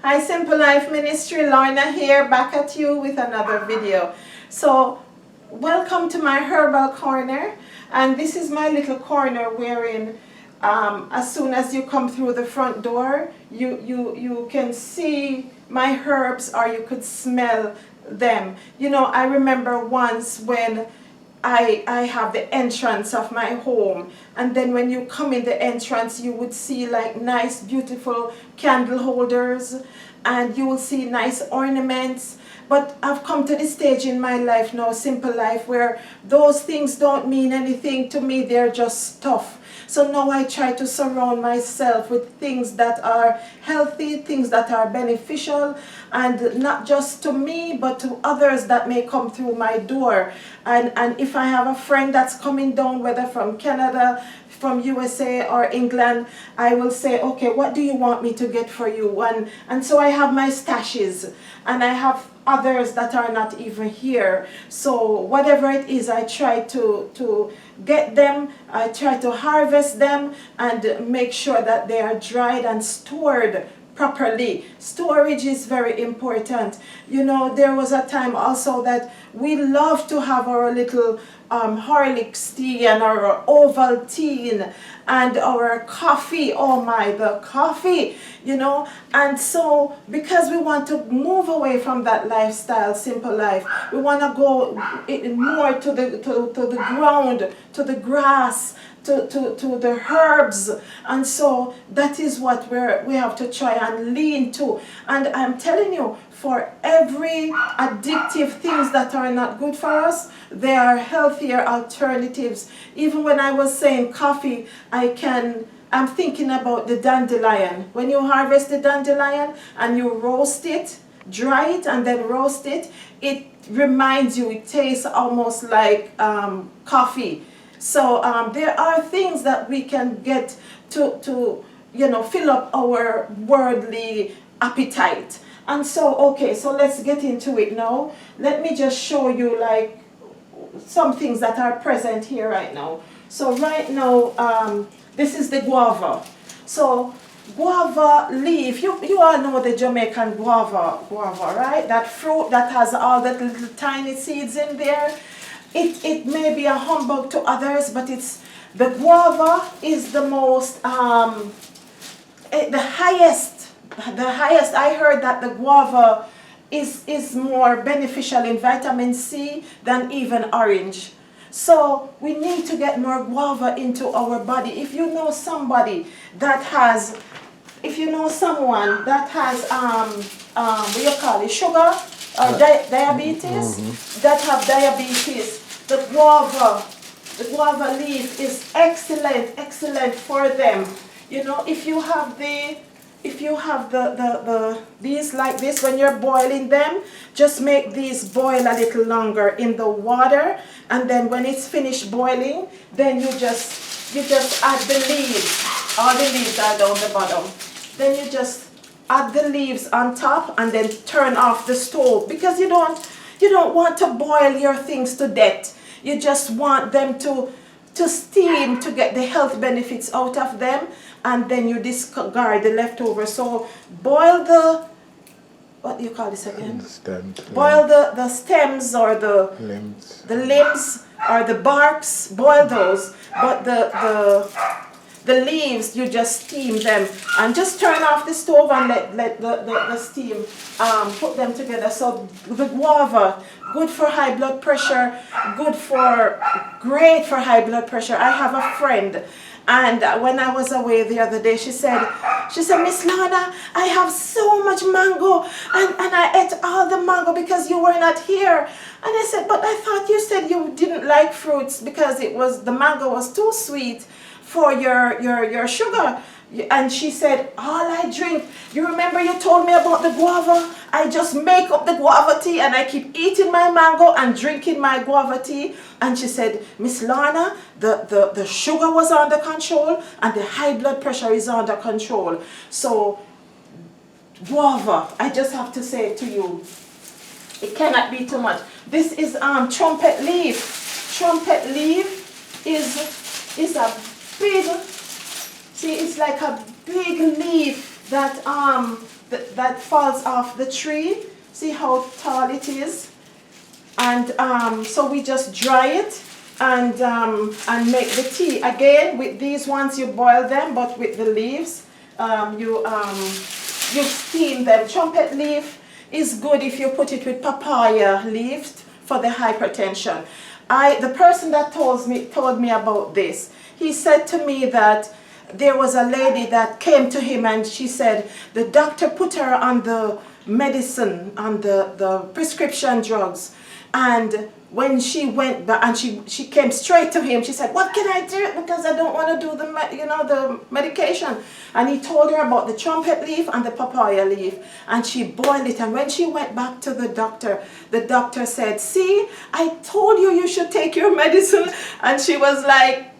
Hi Simple Life Ministry, Lorna here, back at you with another video. So, welcome to my herbal corner, and this is my little corner wherein as soon as you come through the front door, you can see my herbs or you could smell them. You know, I remember once when I have the entrance of my home, and then when you come in the entrance you would see like nice beautiful candle holders, and you will see nice ornaments. But I've come to this stage in my life now, Simple Life, where those things don't mean anything to me, they're just stuff. So now I try to surround myself with things that are healthy, things that are beneficial, and not just to me, but to others that may come through my door. And if I have a friend that's coming down, whether from Canada, from USA or England, I will say, okay, what do you want me to get for you? And so I have my stashes, and I have others that are not even here. So whatever it is, I try to get them, I try to harvest them and make sure that they are dried and stored properly. Storage is very important. You know, there was a time also that we love to have our little Horlicks tea and our Ovaltine and our coffee. Oh my, the coffee, you know. And so because we want to move away from that lifestyle, Simple Life, we want to go more to the ground, to the grass, to the herbs. And so that is what we have to try and lean to. And I'm telling you, for every addictive things that are not good for us, there are healthier alternatives. Even when I was saying coffee, I'm thinking about the dandelion. When you harvest the dandelion and you roast it, dry it and then roast it, it reminds you, it tastes almost like coffee. So there are things that we can get to you know, fill up our worldly appetite. And so, okay, so let's get into it now. Let me just show you like some things that are present here right now. So right now, this is the guava. So guava leaf, you all know the Jamaican guava, right? That fruit that has all the little tiny seeds in there. It may be a humbug to others, but the guava is the most, the highest. I heard that the guava is more beneficial in vitamin C than even orange. So we need to get more guava into our body. If you know somebody that has, if you know someone that has, what do you call it, sugar or diabetes, that have diabetes, the guava leaf is excellent for them. You know, if you have these like this, when you're boiling them, just make these boil a little longer in the water, and then when it's finished boiling, then you just add the leaves. All the leaves are down the bottom. Then you just add the leaves on top and then turn off the stove, because you don't want to boil your things to death. You just want them to steam to get the health benefits out of them, and then you discard the leftovers. So boil the, what do you call this again? The stems. Boil the stems or the limbs or the barks, boil those, but the leaves, you just steam them and just turn off the stove and let the steam put them together. So the guava, good for high blood pressure, great for high blood pressure. I have a friend, and when I was away the other day, she said, Miss Lana, I have so much mango, and I ate all the mango because you were not here. And I said, but I thought you said you didn't like fruits because the mango was too sweet for your sugar. And she said, all I drink, you remember you told me about the guava? I just make up the guava tea and I keep eating my mango and drinking my guava tea. And she said, Miss Lana, the sugar was under control and the high blood pressure is under control. So guava, I just have to say to you, it cannot be too much. This is trumpet leaf. Trumpet leaf is a big, see, it's like a big leaf that that falls off the tree. See how tall it is? And so we just dry it and make the tea. Again, with these ones you boil them, but with the leaves you steam them. Trumpet leaf is good if you put it with papaya leaves for the hypertension. The person that told me about this, he said to me that there was a lady that came to him and she said the doctor put her on the medicine, on the prescription drugs, and when she went back and she came straight to him, she said, what can I do, because I don't want to do the medication. And he told her about the trumpet leaf and the papaya leaf, and she boiled it. And when she went back to the doctor said, see, I told you should take your medicine. And she was like,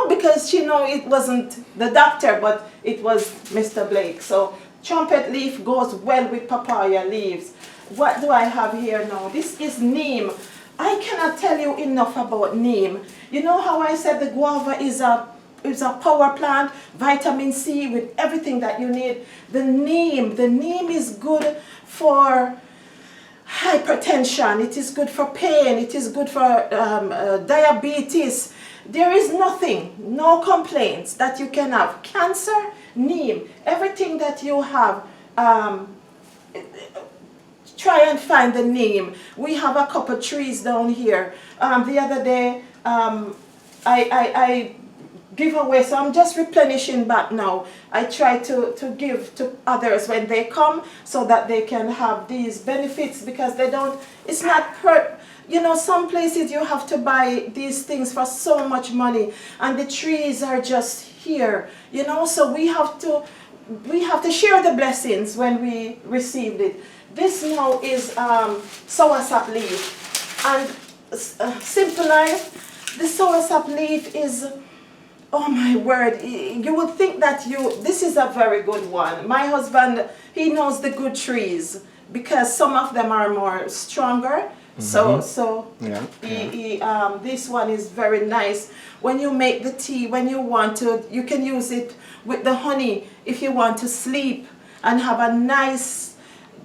because she knew it wasn't the doctor, but it was Mr. Blake. So trumpet leaf goes well with papaya leaves. What do I have here now? This is neem. I cannot tell you enough about neem. You know how I said the guava is a power plant, vitamin C with everything that you need. The neem is good for hypertension. It is good for pain. It is good for diabetes. There is nothing, no complaints that you can have. Cancer, neem, everything that you have. Try and find the neem. We have a couple trees down here. The other day, I give away, so I'm just replenishing back now. I try to give to others when they come so that they can have these benefits, because they don't, it's not some places you have to buy these things for so much money, and the trees are just here, so we have to share the blessings when we received it. This now is soursop leaf, and Simple Life, the soursop leaf is, oh my word, you would think that this is a very good one. My husband, he knows the good trees, because some of them are more stronger. Mm-hmm. This one is very nice. When you make the tea, when you want to, you can use it with the honey if you want to sleep and have a nice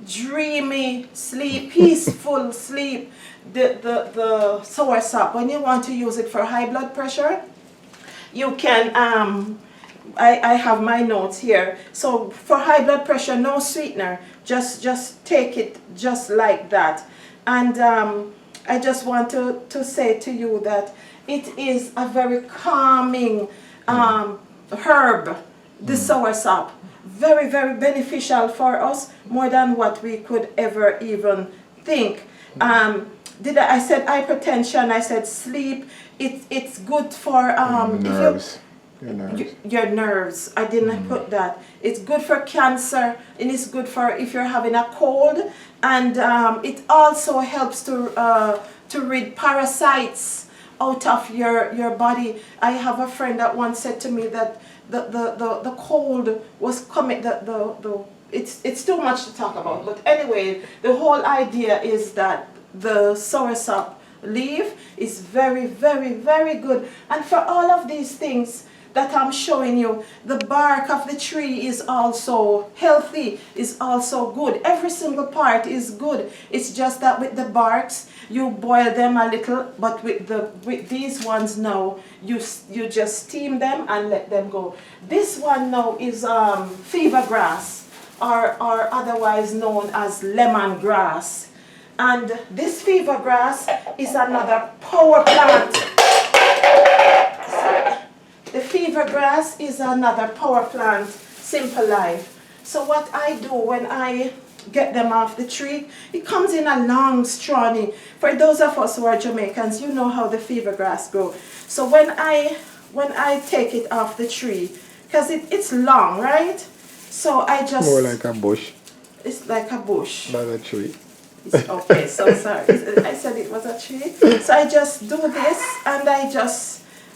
dreamy sleep, peaceful sleep. The soursop, when you want to use it for high blood pressure, you can I have my notes here. So for high blood pressure, no sweetener, just take it just like that. And I just want to say to you that it is a very calming herb, the soursop. Very, very beneficial for us, more than what we could ever even think. I said hypertension, I said sleep. It's good for nerves. Your nerves. I didn't put that. It's good for cancer, and it's good for if you're having a cold, and it also helps to rid parasites out of your body. I have a friend that once said to me that the cold was coming, it's too much to talk about, but anyway, the whole idea is that the soursop leaf is very, very, very good. And for all of these things that I'm showing you, the bark of the tree is also healthy, is also good. Every single part is good. It's just that with the barks, you boil them a little, but with these ones now, you just steam them and let them go. This one now is fever grass, or otherwise known as lemongrass. And this fever grass is another power plant. The fever grass is another power plant, Simple Life. So what I do when I get them off the tree, it comes in a long strawny. For those of us who are Jamaicans, you know how the fever grass grows. So when I take it off the tree, because it's long, right? So I just... More like a bush. It's like a bush. Not a tree. Okay, so sorry. I said it was a tree. So I just do this,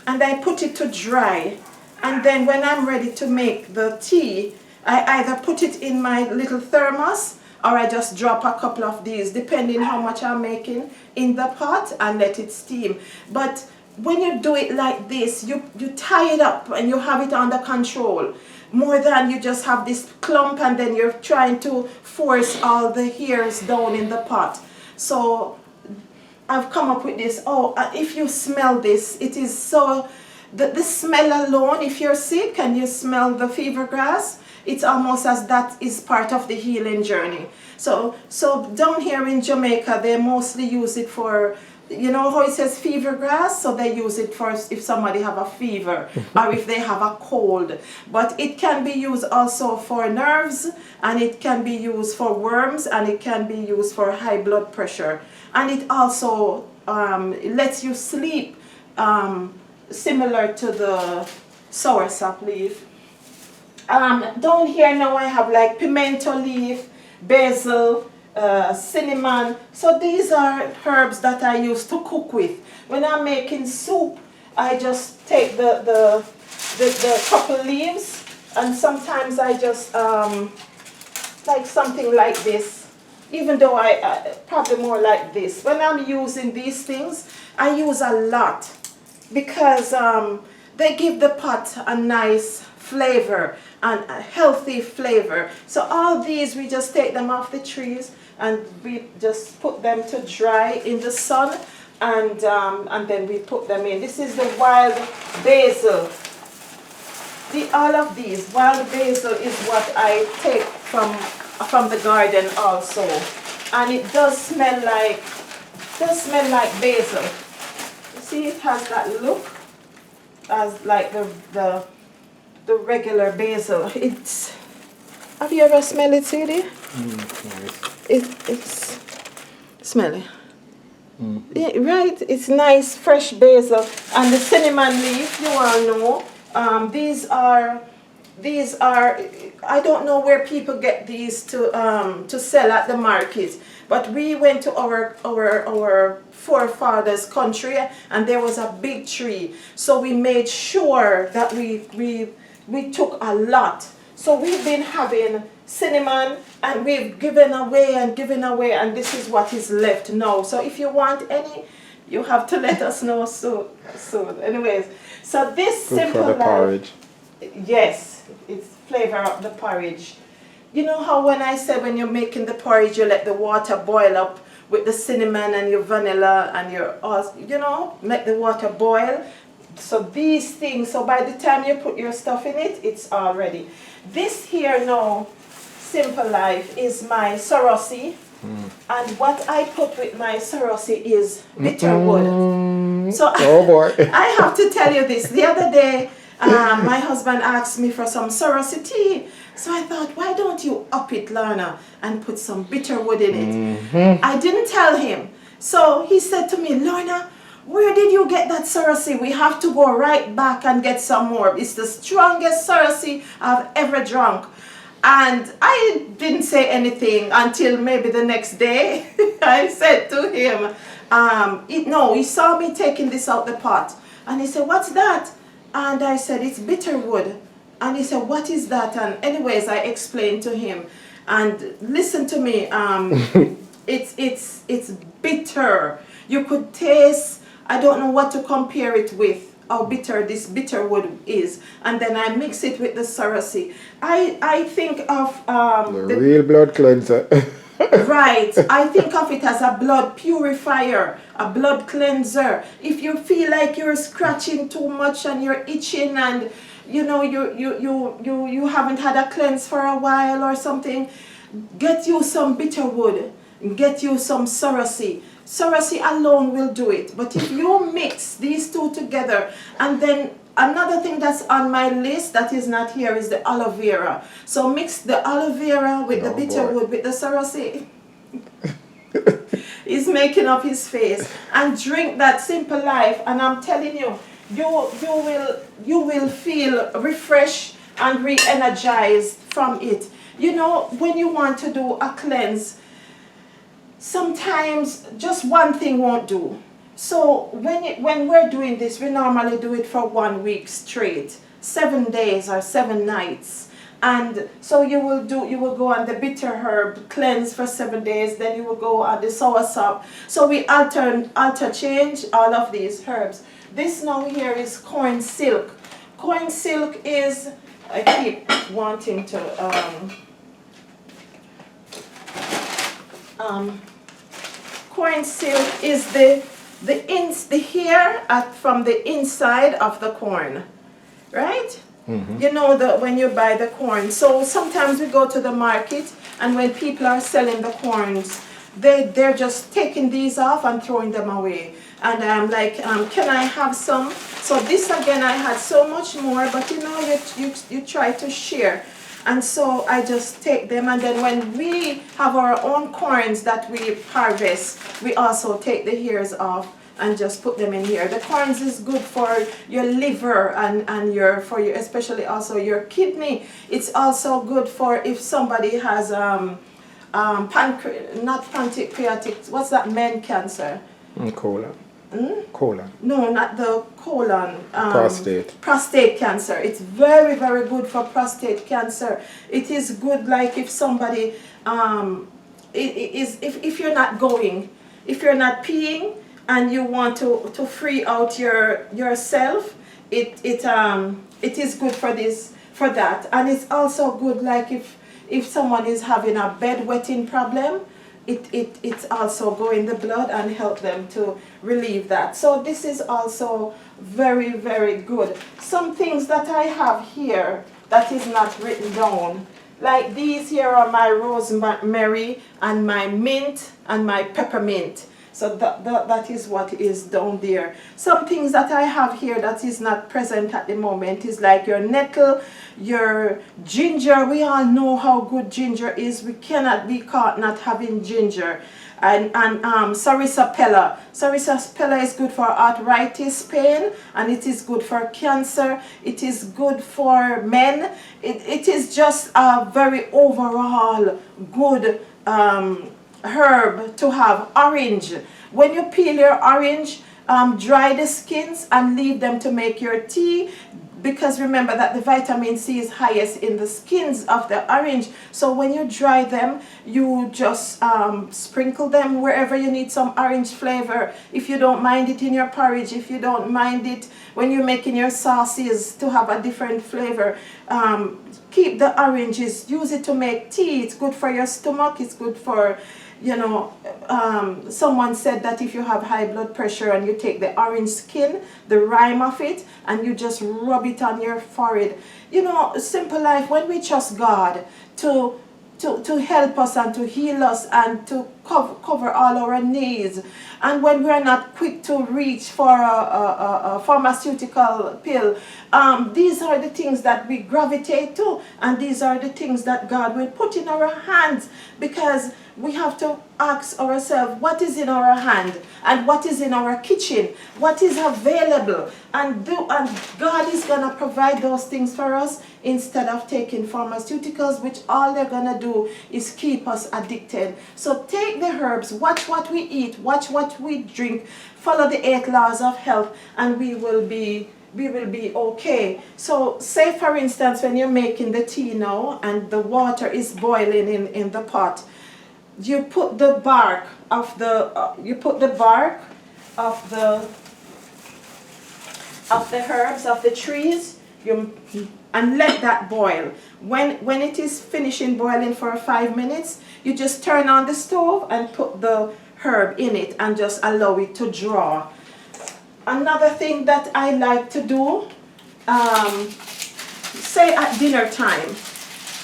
and I put it to dry. And then when I'm ready to make the tea, I either put it in my little thermos, or I just drop a couple of these, depending how much I'm making, in the pot and let it steam. But when you do it like this, you tie it up and you have it under control. more than you just have this clump and then you're trying to force all the hairs down in the pot. So I've come up with this. Oh, if you smell this, it is so, the smell alone, if you're sick and you smell the fever grass, it's almost as that is part of the healing journey. So down here in Jamaica, they mostly use it for, you know how it says fever grass? So they use it for if somebody have a fever or if they have a cold. But it can be used also for nerves, and it can be used for worms, and it can be used for high blood pressure. And it also lets you sleep, similar to the soursop leaf. Down here now I have like pimento leaf, basil, cinnamon. So these are herbs that I use to cook with. When I'm making soup, I just take the couple leaves, and sometimes I just like something like this. Even though I probably more like this. When I'm using these things, I use a lot because they give the pot a nice flavor and a healthy flavor. So all these, we just take them off the trees and we just put them to dry in the sun, and then we put them in. This is the wild basil. All of these wild basil is what I take from the garden also, and it does smell like basil. You see, it has that look as like the regular basil. It's, have you ever smelled it, Sadie? It's smelly. Yeah, right, it's nice fresh basil. And the cinnamon leaf, you all know, these are, I don't know where people get these to sell at the market, but we went to our forefathers' country and there was a big tree, so we made sure that we took a lot. So we've been having cinnamon and we've given away, and this is what is left now. So if you want any, you have to let us know soon. Anyways, so this good simple for the porridge. Yes, it's flavor up the porridge. You know how when I said when you're making the porridge, you let the water boil up with the cinnamon and your vanilla and your, you know, make the water boil. So these things, so by the time you put your stuff in it, it's all ready. This here now, Simple Life, is my sorosi. And what I put with my sorosi is bitterwood. So oh boy. I have to tell you this. The other day, my husband asked me for some sorosi tea. So I thought, why don't you up it, Lorna, and put some bitterwood in it? I didn't tell him. So he said to me, Lorna, where did you get that sorosi? We have to go right back and get some more. It's the strongest sorosi I've ever drunk. And I didn't say anything until maybe the next day. I said to him, he saw me taking this out the pot. And he said, what's that? And I said, it's bitterwood. And he said, what is that? And anyways, I explained to him. And listen to me, it's bitter. You could taste, I don't know what to compare it with, how bitter this bitterwood is. And then I mix it with the sorosi. I think of the real blood cleanser. Right, I think of it as a blood purifier, a blood cleanser. If you feel like you're scratching too much and you're itching and you know you haven't had a cleanse for a while or something, get you some bitterwood, get you some sorosi. Sorosi alone will do it, but if you mix these two together, and then another thing that's on my list that is not here is the aloe vera. So mix the aloe vera with the bitterwood with the sorosi. He's making up his face. And drink that Simple Life, and I'm telling you, you will feel refreshed and re-energized from it. You know, when you want to do a cleanse, sometimes just one thing won't do. So when we're doing this, we normally do it for 1 week straight, 7 days or 7 nights. And so you will go on the bitter herb cleanse for 7 days, then you will go on the soursop. So we change all of these herbs. This now here is corn silk. Corn silk is I keep wanting to corn silk is the hair from the inside of the corn, right? You know that when you buy the corn. So sometimes we go to the market, and when people are selling the corns, they're just taking these off and throwing them away. And I'm like, can I have some? So this again, I had so much more, but you know, you try to share. And so I just take them, and then when we have our own corns that we harvest, we also take the hairs off and just put them in here. The corns is good for your liver and for your, especially also your kidney. It's also good for if somebody has not pancreatic, what's that, men cancer? Colon. Colon. No, not the colon. Prostate. Prostate cancer. It's very, very good for prostate cancer. It is good, like if somebody if you're not going, if you're not peeing and you want to free out yourself, it is good for that. And it's also good, like if someone is having a bedwetting problem, it's also go in the blood and help them to relieve that. So this is also very, very good. Some things that I have here that is not written down, like these here are my rosemary and my mint and my peppermint. So that is what is down there. Some things that I have here that is not present at the moment is like your nettle, your ginger. We all know how good ginger is. We cannot be caught not having ginger. And sarsaparilla. Sarsaparilla is good for arthritis pain, and it is good for cancer. It is good for men. It is just a very overall good herb to have. Orange. When you peel your orange, dry the skins and leave them to make your tea, because remember that the vitamin C is highest in the skins of the orange. So when you dry them, you just sprinkle them wherever you need some orange flavor. If you don't mind it in your porridge, if you don't mind it when you're making your sauces to have a different flavor, keep the oranges, use it to make tea. It's good for your stomach, it's good for, you know, someone said that if you have high blood pressure and you take the orange skin, the rind of it, and you just rub it on your forehead. You know, simple life, when we trust God to help us and to heal us and to cover all our needs, and when we're not quick to reach for a pharmaceutical pill, these are the things that we gravitate to, and these are the things that God will put in our hands, because we have to ask ourselves, what is in our hand and what is in our kitchen, what is available, and God is going to provide those things for us instead of taking pharmaceuticals, which all they're going to do is keep us addicted. So take the herbs, watch what we eat, watch what we drink, follow the 8 laws of health, and we will be okay. So say for instance, when you're making the tea now and the water is boiling in the pot, you put the bark of the herbs of the trees, and let that boil. When it is finishing boiling for 5 minutes, you just turn on the stove and put the herb in it and just allow it to draw. Another thing that I like to do, say at dinner time.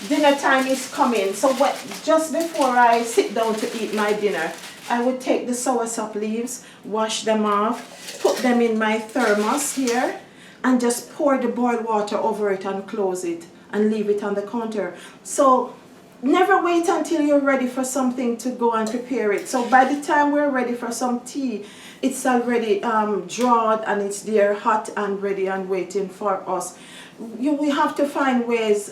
Dinner time is coming, so just before I sit down to eat my dinner, I would take the soursop leaves, wash them off, put them in my thermos here, and just pour the boiled water over it and close it and leave it on the counter. So never wait until you're ready for something to go and prepare it. So by the time we're ready for some tea, it's already drawn and it's there hot and ready and waiting for us. We have to find ways,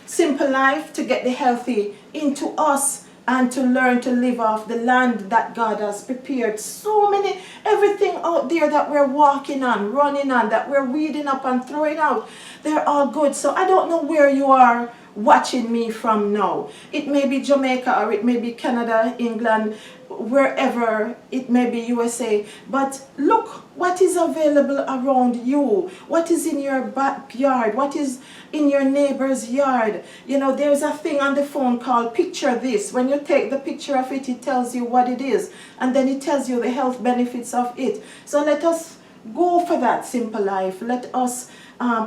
simple life, to get the healthy into us and to learn to live off the land that God has prepared. So many, everything out there that we're walking on, running on, that we're weeding up and throwing out, they're all good. So I don't know where you are watching me from now. It may be Jamaica or it may be Canada, England, wherever it may be, USA, but look what is available around you, what is in your backyard, what is in your neighbor's yard. You know, there's a thing on the phone called Picture This. When you take the picture of it, it tells you what it is, and then it tells you the health benefits of it. So let us go for that simple life. Let us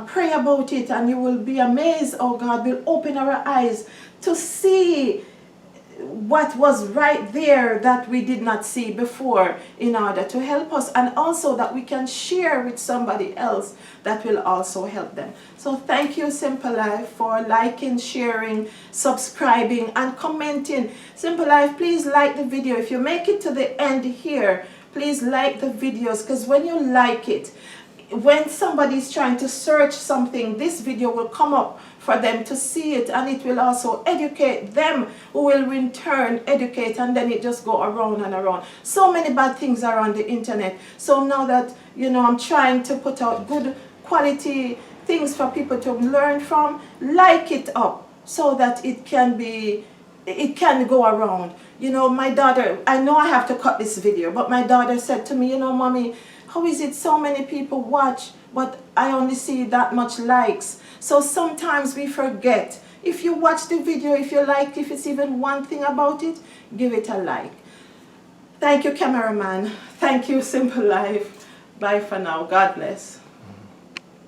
pray about it, and you will be amazed. Oh, God will open our eyes to see what was right there that we did not see before, in order to help us, and also that we can share with somebody else that will also help them. So thank you, Simple Life, for liking, sharing, subscribing, and commenting. Simple Life, please like the video. If you make it to the end here, please like the videos, because when you like it, when somebody is trying to search something, this video will come up for them to see it, and it will also educate them, who will in turn educate, and then it just go around and around. So many bad things are on the internet. So now that, you know, I'm trying to put out good quality things for people to learn from, like it up so that it can go around. You know, my daughter, I know I have to cut this video, but my daughter said to me, you know, Mommy, how is it so many people watch, but I only see that much likes? So sometimes we forget. If you watch the video, if you like, if it's even one thing about it, give it a like. Thank you, cameraman. Thank you, Simple Life. Bye for now. God bless.